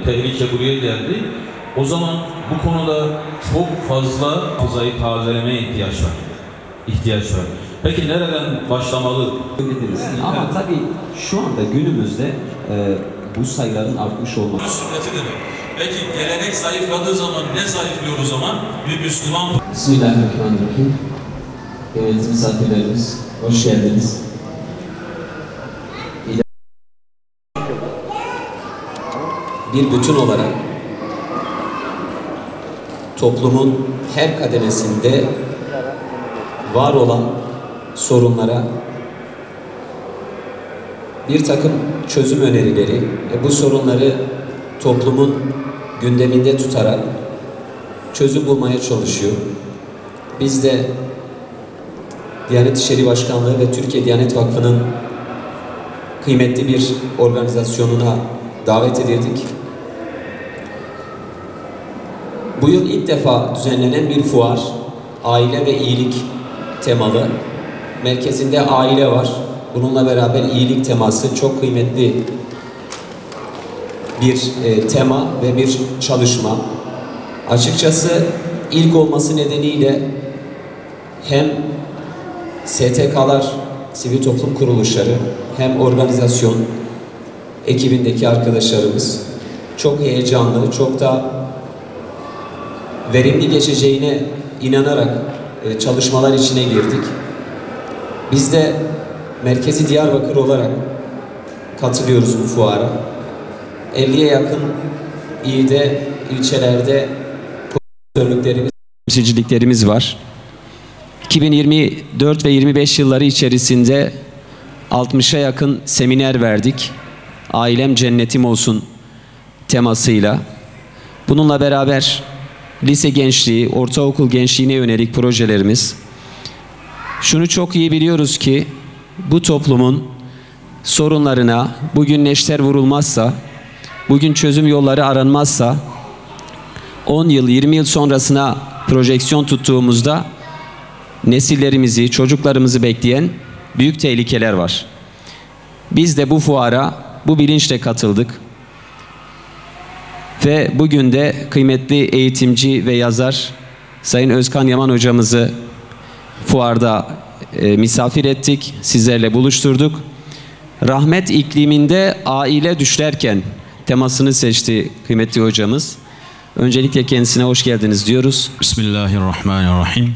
Tehlike buraya geldi. O zaman bu konuda çok fazla hafızayı tazelemeye ihtiyaç var. Peki nereden başlamalı? Ama tabii şu anda günümüzde bu sayıların artmış olması. Sünneti demek. Peki gelenek zayıfladığı zaman ne zayıflıyor o zaman? Bir Müslüman. Bismillahirrahmanirrahim. Evet, misafirlerimiz, hoş geldiniz. Bir bütün olarak toplumun her kademesinde var olan sorunlara bir takım çözüm önerileri ve bu sorunları toplumun gündeminde tutarak çözüm bulmaya çalışıyor. Biz de Diyanet İşleri Başkanlığı ve Türkiye Diyanet Vakfı'nın kıymetli bir organizasyonuna davet edildik. Bu yıl ilk defa düzenlenen bir fuar, aile ve iyilik temalı. Merkezinde aile var. Bununla beraber iyilik teması çok kıymetli bir tema ve bir çalışma. Açıkçası ilk olması nedeniyle hem STK'lar, sivil toplum kuruluşları, hem organizasyon ekibindeki arkadaşlarımız çok heyecanlı, çok da verimli geçeceğine inanarak çalışmalar içine girdik. Biz de Merkezi Diyarbakır olarak katılıyoruz bu fuara. 50'ye yakın ilde, ilçelerde temsilciliklerimiz var. 2024 ve 25 yılları içerisinde 60'a yakın seminer verdik. Ailem cennetim olsun temasıyla. Bununla beraber lise gençliği, ortaokul gençliğine yönelik projelerimiz. Şunu çok iyi biliyoruz ki bu toplumun sorunlarına bugün neşter vurulmazsa, bugün çözüm yolları aranmazsa 10 yıl, 20 yıl sonrasına projeksiyon tuttuğumuzda nesillerimizi, çocuklarımızı bekleyen büyük tehlikeler var. Biz de bu fuara bu bilinçle katıldık. Ve bugün de kıymetli eğitimci ve yazar Sayın Özkan Yaman hocamızı fuarda misafir ettik, sizlerle buluşturduk. Rahmet ikliminde aile düşlerken temasını seçti kıymetli hocamız. Öncelikle kendisine hoş geldiniz diyoruz. Bismillahirrahmanirrahim.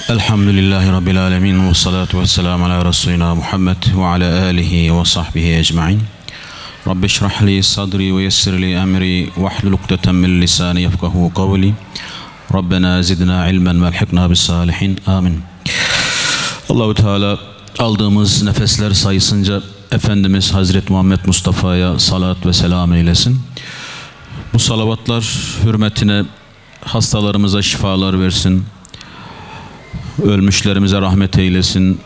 Elhamdülillahi Rabbil alemin ve salatu ve selamu ala Resulina Muhammed ve ala alihi ve sahbihi ecma'in. Rabbi şrah li sadri ve yessir li emri ve ahlul ukdeten min lisani yefkahu kavli. Rabbena zidna ilmen ve elhikna bis salihin. Amin. Allahu Teala aldığımız nefesler sayısınca Efendimiz Hazreti Muhammed Mustafa'ya salat ve selam eylesin. Bu salavatlar hürmetine hastalarımıza şifalar versin. Ölmüşlerimize rahmet eylesin.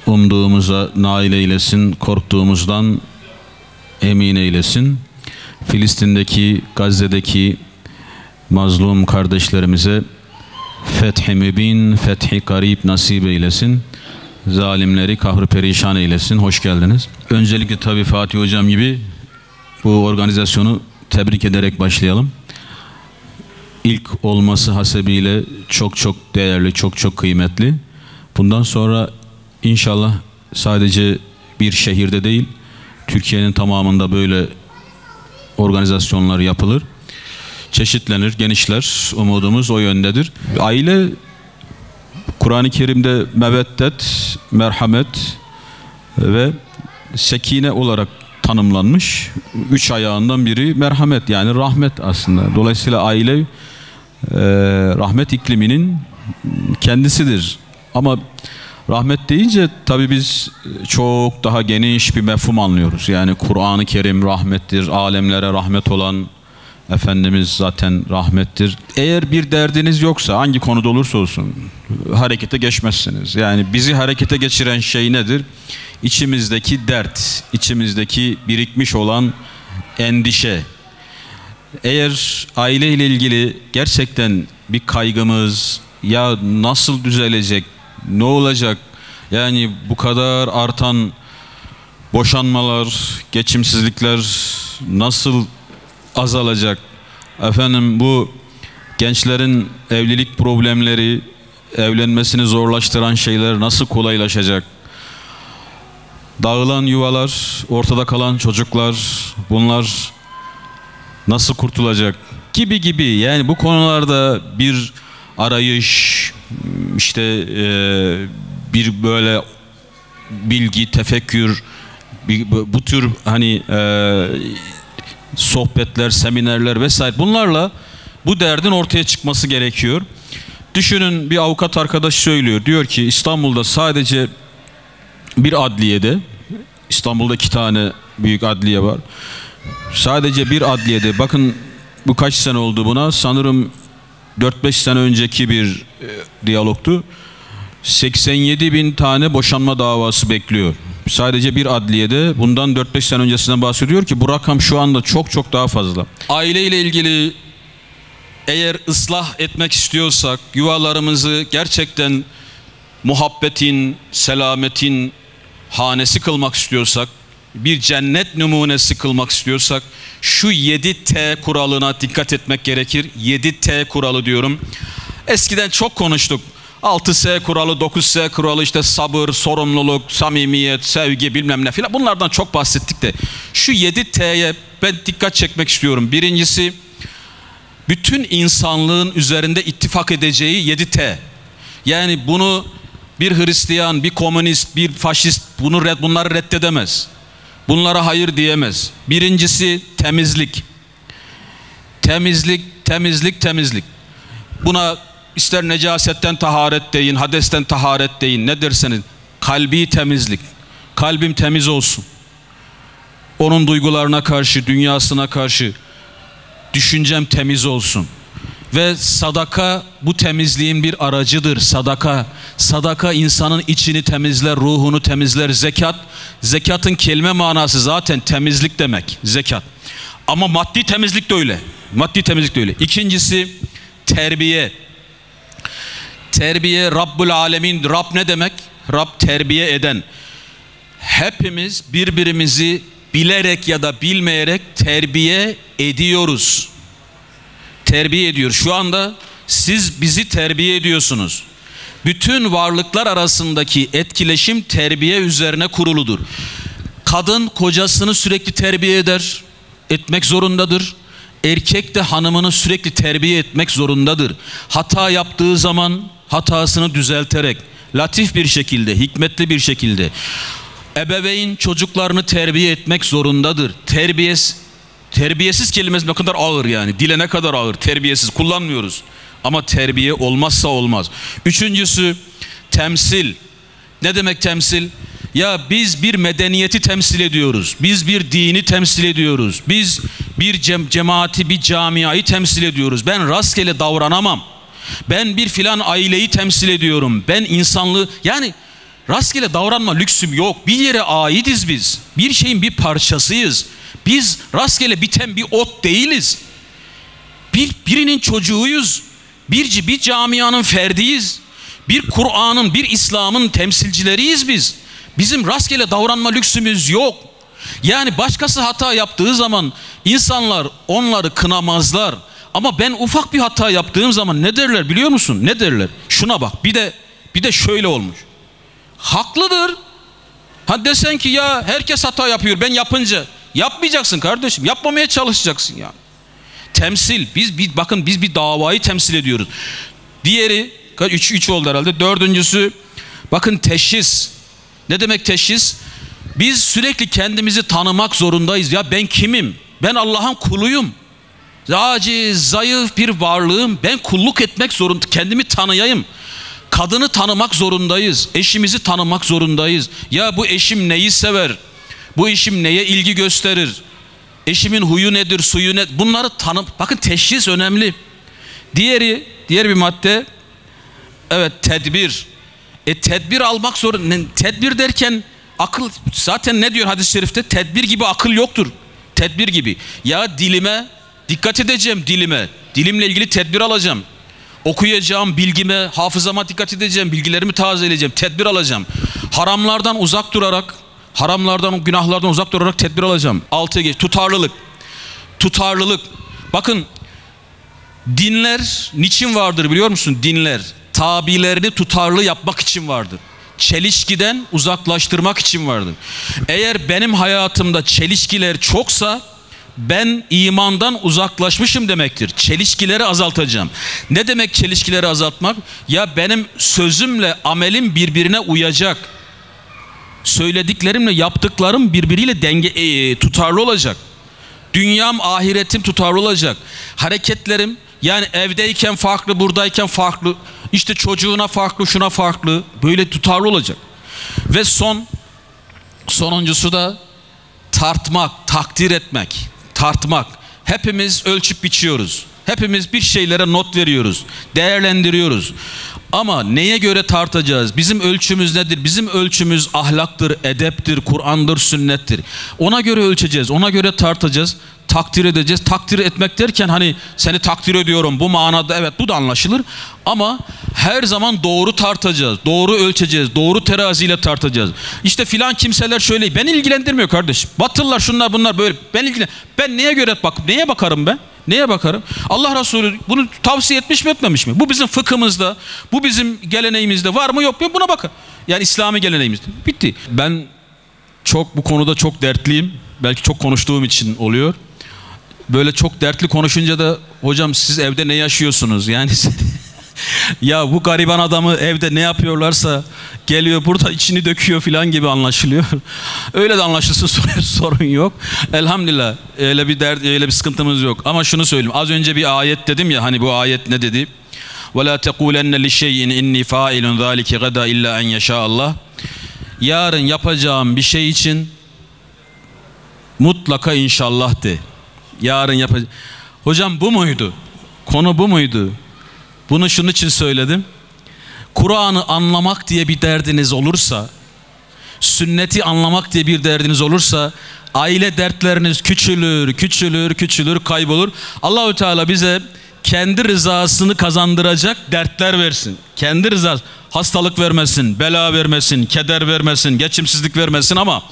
Umduğumuza nail eylesin. Korktuğumuzdan emin eylesin. Filistin'deki, Gazze'deki mazlum kardeşlerimize fethi mübin, fethi garib nasip eylesin. Zalimleri kahrı perişan eylesin. Hoş geldiniz. Öncelikle tabii Fatih Hocam gibi bu organizasyonu tebrik ederek başlayalım. İlk olması hasebiyle çok değerli, çok kıymetli. Bundan sonra inşallah sadece bir şehirde değil, Türkiye'nin tamamında böyle organizasyonlar yapılır. Çeşitlenir, genişler. Umudumuz o yöndedir. Aile, Kur'an-ı Kerim'de meveddet, merhamet ve sekine olarak tanımlanmış. 3 ayağından biri merhamet, yani rahmet aslında. Dolayısıyla aile rahmet ikliminin kendisidir. Ama rahmet deyince tabii biz çok daha geniş bir mefhum anlıyoruz. Yani Kur'an-ı Kerim rahmettir, alemlere rahmet olan Efendimiz zaten rahmettir. Eğer bir derdiniz yoksa, hangi konuda olursa olsun harekete geçmezsiniz. Yani bizi harekete geçiren şey nedir? İçimizdeki dert, içimizdeki birikmiş olan endişe. Eğer aile ile ilgili gerçekten bir kaygımız, ya nasıl düzelecek, ne olacak, yani bu kadar artan boşanmalar, geçimsizlikler nasıl azalacak? Efendim bu gençlerin evlilik problemleri, evlenmesini zorlaştıran şeyler nasıl kolaylaşacak? Dağılan yuvalar, ortada kalan çocuklar, bunlar nasıl kurtulacak? Gibi gibi. Yani bu konularda bir arayış, işte bir böyle bilgi, tefekkür, bu tür hani sohbetler, seminerler vesaire, bunlarla bu derdin ortaya çıkması gerekiyor. Düşünün, bir avukat arkadaş söylüyor. Diyor ki İstanbul'da sadece bir adliyede, İstanbul'da 2 tane büyük adliye var. Sadece bir adliyede, bakın bu kaç sene oldu buna? Sanırım 4-5 sene önceki bir diyalogtu. 87 bin tane boşanma davası bekliyor. Sadece bir adliyede, bundan 4-5 sene öncesinden bahsediyor ki bu rakam şu anda çok çok daha fazla. Aileyle ilgili eğer ıslah etmek istiyorsak, yuvalarımızı gerçekten muhabbetin, selametin hanesi kılmak istiyorsak, bir cennet numunesi kılmak istiyorsak, şu 7T kuralına dikkat etmek gerekir. 7T kuralı diyorum. Eskiden çok konuştuk. 6S kuralı, 9S kuralı, işte sabır, sorumluluk, samimiyet, sevgi, bilmem ne filan. Bunlardan çok bahsettik de şu 7T'ye ben dikkat çekmek istiyorum. Birincisi, bütün insanlığın üzerinde ittifak edeceği 7T. Yani bunu bir Hristiyan, bir komünist, bir faşist bunları reddedemez. Bunlara hayır diyemez. Birincisi temizlik. Temizlik, temizlik, temizlik. Buna ister necasetten taharet deyin, hadesten taharet deyin, ne derseniz. Kalbi temizlik. Kalbim temiz olsun. Onun duygularına karşı, dünyasına karşı düşüncem temiz olsun. Ve sadaka bu temizliğin bir aracıdır. Sadaka. Sadaka insanın içini temizler, ruhunu temizler. Zekat, zekatın kelime manası zaten temizlik demek. Zekat. Ama maddi temizlik de öyle. Maddi temizlik de öyle. İkincisi terbiye. Terbiye, Rabbul Alemin. Rab ne demek? Rab terbiye eden. Hepimiz birbirimizi bilerek ya da bilmeyerek terbiye ediyoruz. Terbiye ediyor. Şu anda siz bizi terbiye ediyorsunuz. Bütün varlıklar arasındaki etkileşim terbiye üzerine kuruludur. Kadın kocasını sürekli terbiye eder, etmek zorundadır. Erkek de hanımını sürekli terbiye etmek zorundadır. Hata yaptığı zaman hatasını düzelterek, latif bir şekilde, hikmetli bir şekilde. Ebeveyn çocuklarını terbiye etmek zorundadır. Terbiyesiz kelimesi ne kadar ağır yani. Dile ne kadar ağır. Terbiyesiz kullanmıyoruz. Ama terbiye olmazsa olmaz. Üçüncüsü temsil. Ne demek temsil? Ya biz bir medeniyeti temsil ediyoruz. Biz bir dini temsil ediyoruz. Biz bir cemaati, bir camiayı temsil ediyoruz. Ben rastgele davranamam. Ben bir filan aileyi temsil ediyorum. Ben insanlığı, yani rastgele davranma lüksüm yok. Bir yere aitiz biz. Bir şeyin bir parçasıyız. Biz rastgele biten bir ot değiliz. Birinin çocuğuyuz. Bir camianın ferdiyiz. Bir Kur'an'ın, bir İslam'ın temsilcileriyiz biz. Bizim rastgele davranma lüksümüz yok. Yani başkası hata yaptığı zaman insanlar onları kınamazlar. Ama ben ufak bir hata yaptığım zaman ne derler biliyor musun? Ne derler? Şuna bak, bir de şöyle olmuş. Haklıdır. Ha desen ki ya herkes hata yapıyor, ben yapınca. Yapmayacaksın kardeşim. Yapmamaya çalışacaksın yani. Temsil. Bakın biz bir davayı temsil ediyoruz. Diğeri, 3 oldu herhalde. Dördüncüsü, bakın teşhis. Ne demek teşhis? Biz sürekli kendimizi tanımak zorundayız. Ya ben kimim? Ben Allah'ın kuluyum. Aciz, zayıf bir varlığım. Ben kulluk etmek zorundayım. Kendimi tanıyayım. Kadını tanımak zorundayız. Eşimizi tanımak zorundayız. Ya bu eşim neyi sever? Bu eşim neye ilgi gösterir? Eşimin huyu nedir, suyu nedir? Bunları bakın teşhis önemli. Diğer bir madde, evet tedbir. Tedbir almak zorunda. Tedbir derken akıl, zaten ne diyor hadis-i şerifte? Tedbir gibi akıl yoktur. Tedbir gibi. Ya dilime dikkat edeceğim, dilime. Dilimle ilgili tedbir alacağım. Okuyacağım, bilgime, hafızama dikkat edeceğim, bilgilerimi tazeleyeceğim, tedbir alacağım. Haramlardan uzak durarak, Haramlardan, günahlardan uzak durarak tedbir alacağım. 6'ya geç. Tutarlılık. Tutarlılık. Bakın, dinler niçin vardır biliyor musun? Dinler tabilerini tutarlı yapmak için vardır. Çelişkiden uzaklaştırmak için vardır. Eğer benim hayatımda çelişkiler çoksa ben imandan uzaklaşmışım demektir. Çelişkileri azaltacağım. Ne demek çelişkileri azaltmak? Ya benim sözümle amelim birbirine uyacak. Söylediklerimle yaptıklarım birbiriyle tutarlı olacak. Dünyam, ahiretim tutarlı olacak. Hareketlerim, yani evdeyken farklı, buradayken farklı, işte çocuğuna farklı, şuna farklı, böyle tutarlı olacak. Ve sonuncusu da tartmak, takdir etmek, tartmak. Hepimiz ölçüp biçiyoruz. Hepimiz bir şeylere not veriyoruz, değerlendiriyoruz. Ama neye göre tartacağız? Bizim ölçümüz nedir? Bizim ölçümüz ahlaktır, edeptir, Kur'an'dır, sünnettir. Ona göre ölçeceğiz, ona göre tartacağız, takdir edeceğiz. Takdir etmek derken hani seni takdir ediyorum bu manada, evet, bu da anlaşılır. Ama her zaman doğru tartacağız, doğru ölçeceğiz, doğru teraziyle tartacağız. İşte filan kimseler şöyle, beni ilgilendirmiyor kardeşim. Batılılar, şunlar bunlar böyle, ben neye göre neye bakarım ben? Neye bakarım? Allah Resulü bunu tavsiye etmiş mi, etmemiş mi? Bu bizim fıkhımızda, bu bizim geleneğimizde var mı, yok mu? Buna bakın. Yani İslami geleneğimizde. Bitti. Ben bu konuda çok dertliyim. Belki çok konuştuğum için oluyor. Böyle çok dertli konuşunca da hocam siz evde ne yaşıyorsunuz? Yani ya bu gariban adamı evde ne yapıyorlarsa geliyor burada içini döküyor falan gibi anlaşılıyor. Öyle de anlaşılsın, sorun yok. Elhamdülillah öyle bir dert, öyle bir sıkıntımız yok. Ama şunu söyleyeyim. Az önce bir ayet dedim ya, hani bu ayet ne dedi? وَلَا تَقُولَنَّ لِشَيْءٍ اِنِّي فَائِلٌ ذَٰلِكِ غَدَى اِلَّا اَنْ يَشَاءَ اللّٰهِ. Yarın yapacağım bir şey için mutlaka inşallah de. Yarın yapacağım. Hocam bu muydu? Konu bu muydu? Bunu şunun için söyledim. Kur'an'ı anlamak diye bir derdiniz olursa, sünneti anlamak diye bir derdiniz olursa, aile dertleriniz küçülür, kaybolur. Allahü Teala bize kendi rızasını kazandıracak dertler versin. Kendi rızası, hastalık vermesin, bela vermesin, keder vermesin, geçimsizlik vermesin ama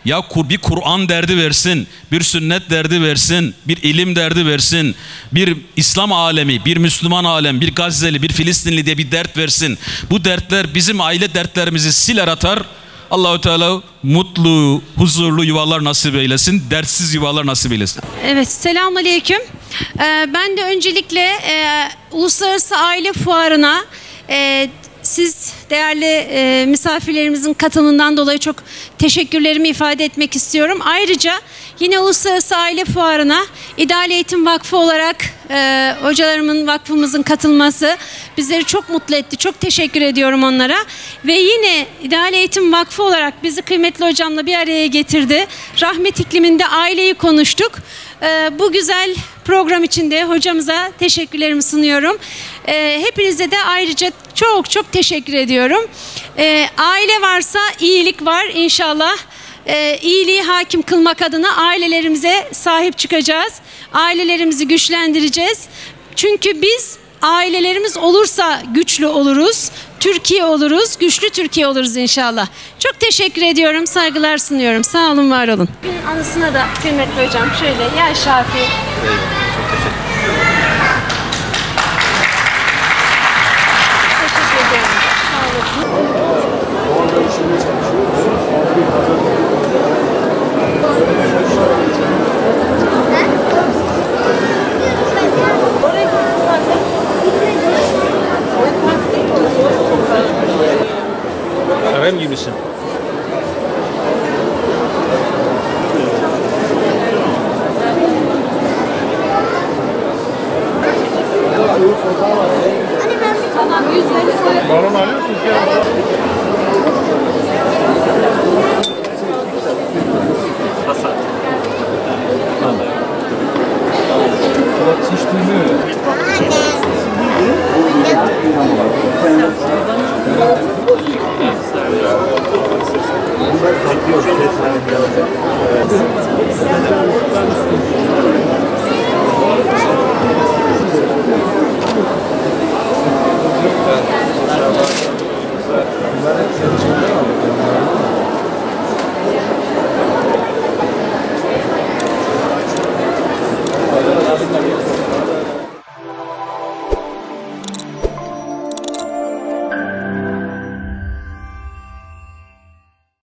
ya bir Kur'an derdi versin, bir sünnet derdi versin, bir ilim derdi versin, bir İslam alemi, bir Müslüman alem, bir Gazze'li, bir Filistinli diye bir dert versin. Bu dertler bizim aile dertlerimizi siler atar. Allahu Teala mutlu, huzurlu yuvalar nasip eylesin, dertsiz yuvalar nasip eylesin. Evet, selamünaleyküm. Ben de öncelikle Uluslararası Aile Fuarı'na siz değerli misafirlerimizin katılımından dolayı çok teşekkürlerimi ifade etmek istiyorum. Ayrıca yine Uluslararası Aile Fuarı'na İdeal Eğitim Vakfı olarak hocalarımın, vakfımızın katılması bizleri çok mutlu etti. Çok teşekkür ediyorum onlara. Ve yine İdeal Eğitim Vakfı olarak bizi kıymetli hocamla bir araya getirdi. Rahmet ikliminde aileyi konuştuk. Bu güzel program için de hocamıza teşekkürlerimi sunuyorum. Hepinize de ayrıca çok teşekkür ediyorum. Aile varsa iyilik var inşallah. İyiliği hakim kılmak adına ailelerimize sahip çıkacağız. Ailelerimizi güçlendireceğiz. Çünkü biz ailelerimiz olursa güçlü oluruz, Türkiye oluruz, güçlü Türkiye oluruz inşallah. Çok teşekkür ediyorum, saygılar sunuyorum. Sağ olun, var olun. Günün anısına da kıymetli hocam şöyle, ya Şafi. Çok teşekkür ederim. Teşekkür ederim. Sağ olasın.